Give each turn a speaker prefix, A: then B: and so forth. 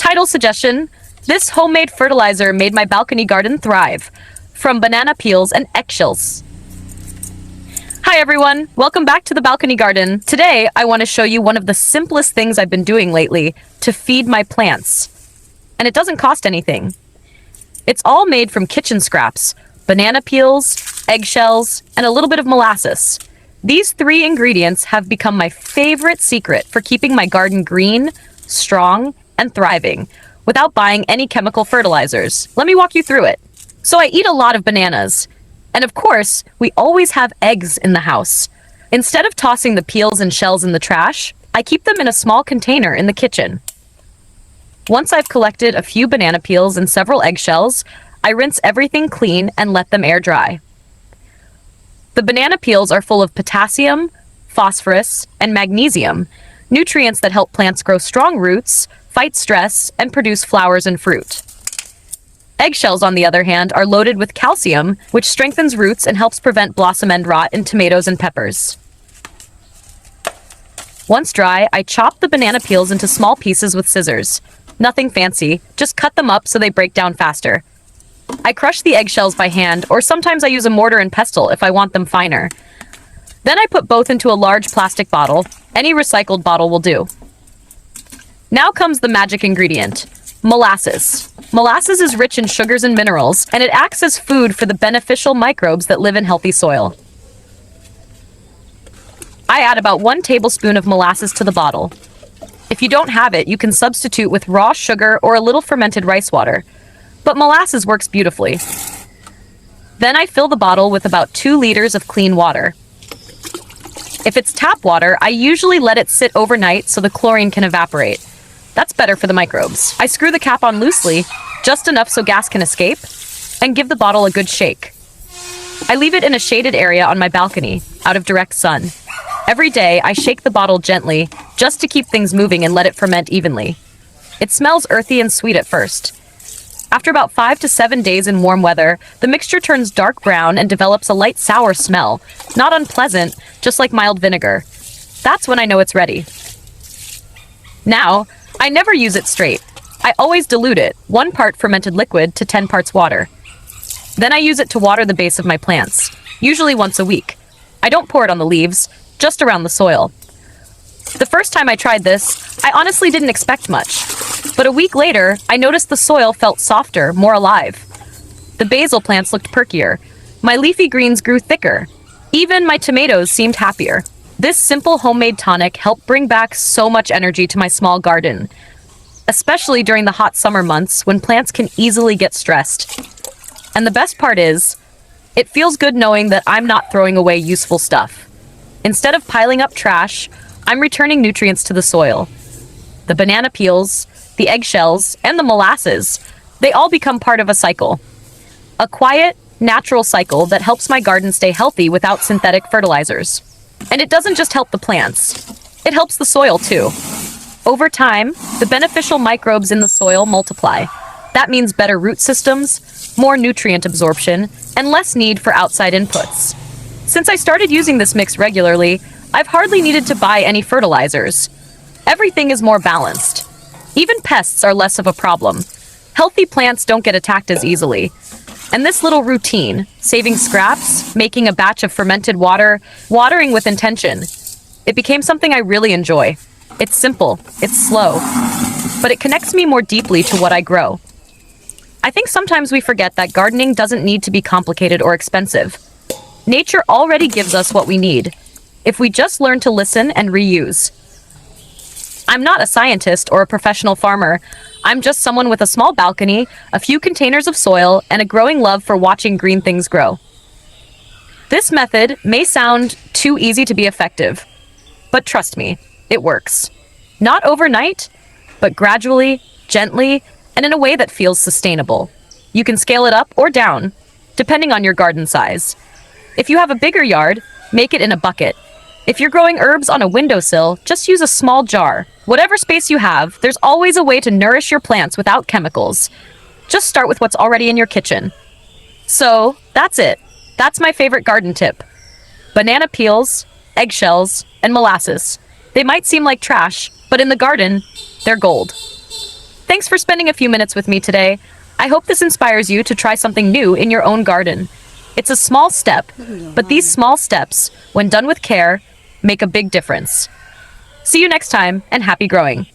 A: Title suggestion: this homemade fertilizer made my balcony garden thrive. From banana peels and eggshells. Hi everyone, welcome back to the balcony garden. Today, I want to show you one of the simplest things I've been doing lately to feed my plants. And it doesn't cost anything. It's all made from kitchen scraps: banana peels, eggshells, and a little bit of molasses. These three ingredients have become my favorite secret for keeping my garden green, strong, and thriving without buying any chemical fertilizers. Let me walk you through it. So I eat a lot of bananas. And of course, we always have eggs in the house. Instead of tossing the peels and shells in the trash, I keep them in a small container in the kitchen. Once I've collected a few banana peels and several eggshells, I rinse everything clean and let them air dry. The banana peels are full of potassium, phosphorus, and magnesium, nutrients that help plants grow strong roots, fight stress, and produce flowers and fruit. Eggshells, on the other hand, are loaded with calcium, which strengthens roots and helps prevent blossom end rot in tomatoes and peppers. Once dry, I chop the banana peels into small pieces with scissors. Nothing fancy, just cut them up so they break down faster. I crush the eggshells by hand, or sometimes I use a mortar and pestle if I want them finer. Then I put both into a large plastic bottle. Any recycled bottle will do. Now comes the magic ingredient: molasses. Molasses is rich in sugars and minerals, and it acts as food for the beneficial microbes that live in healthy soil. I add about 1 tablespoon of molasses to the bottle. If you don't have it, you can substitute with raw sugar or a little fermented rice water. But molasses works beautifully. Then I fill the bottle with about 2 liters of clean water. If it's tap water, I usually let it sit overnight so the chlorine can evaporate. That's better for the microbes. I screw the cap on loosely, just enough so gas can escape, and give the bottle a good shake. I leave it in a shaded area on my balcony, out of direct sun. Every day, I shake the bottle gently, just to keep things moving and let it ferment evenly. It smells earthy and sweet at first. After about 5 to 7 days in warm weather, the mixture turns dark brown and develops a light sour smell. Not unpleasant, just like mild vinegar. That's when I know it's ready. Now, I never use it straight. I always dilute it, 1 part fermented liquid to 10 parts water. Then I use it to water the base of my plants, usually once a week. I don't pour it on the leaves, just around the soil. The first time I tried this, I honestly didn't expect much. But a week later, I noticed the soil felt softer, more alive. The basil plants looked perkier. My leafy greens grew thicker. Even my tomatoes seemed happier. This simple homemade tonic helped bring back so much energy to my small garden, especially during the hot summer months when plants can easily get stressed. And the best part is, it feels good knowing that I'm not throwing away useful stuff. Instead of piling up trash, I'm returning nutrients to the soil. The banana peels, the eggshells, and the molasses, they all become part of a cycle. A quiet, natural cycle that helps my garden stay healthy without synthetic fertilizers. And it doesn't just help the plants, it helps the soil too. Over time, the beneficial microbes in the soil multiply. That means better root systems, more nutrient absorption, and less need for outside inputs. Since I started using this mix regularly, I've hardly needed to buy any fertilizers. Everything is more balanced. Even pests are less of a problem. Healthy plants don't get attacked as easily. And this little routine, saving scraps, making a batch of fermented water, watering with intention, it became something I really enjoy. It's simple, it's slow, but it connects me more deeply to what I grow. I think sometimes we forget that gardening doesn't need to be complicated or expensive. Nature already gives us what we need, if we just learn to listen and reuse. I'm not a scientist or a professional farmer. I'm just someone with a small balcony, a few containers of soil, and a growing love for watching green things grow. This method may sound too easy to be effective, but trust me, it works. Not overnight, but gradually, gently, and in a way that feels sustainable. You can scale it up or down, depending on your garden size. If you have a bigger yard, make it in a bucket. If you're growing herbs on a windowsill, just use a small jar. Whatever space you have, there's always a way to nourish your plants without chemicals. Just start with what's already in your kitchen. So, that's it. That's my favorite garden tip. Banana peels, eggshells, and molasses. They might seem like trash, but in the garden, they're gold. Thanks for spending a few minutes with me today. I hope this inspires you to try something new in your own garden. It's a small step, but these small steps, when done with care, make a big difference. See you next time, and happy growing.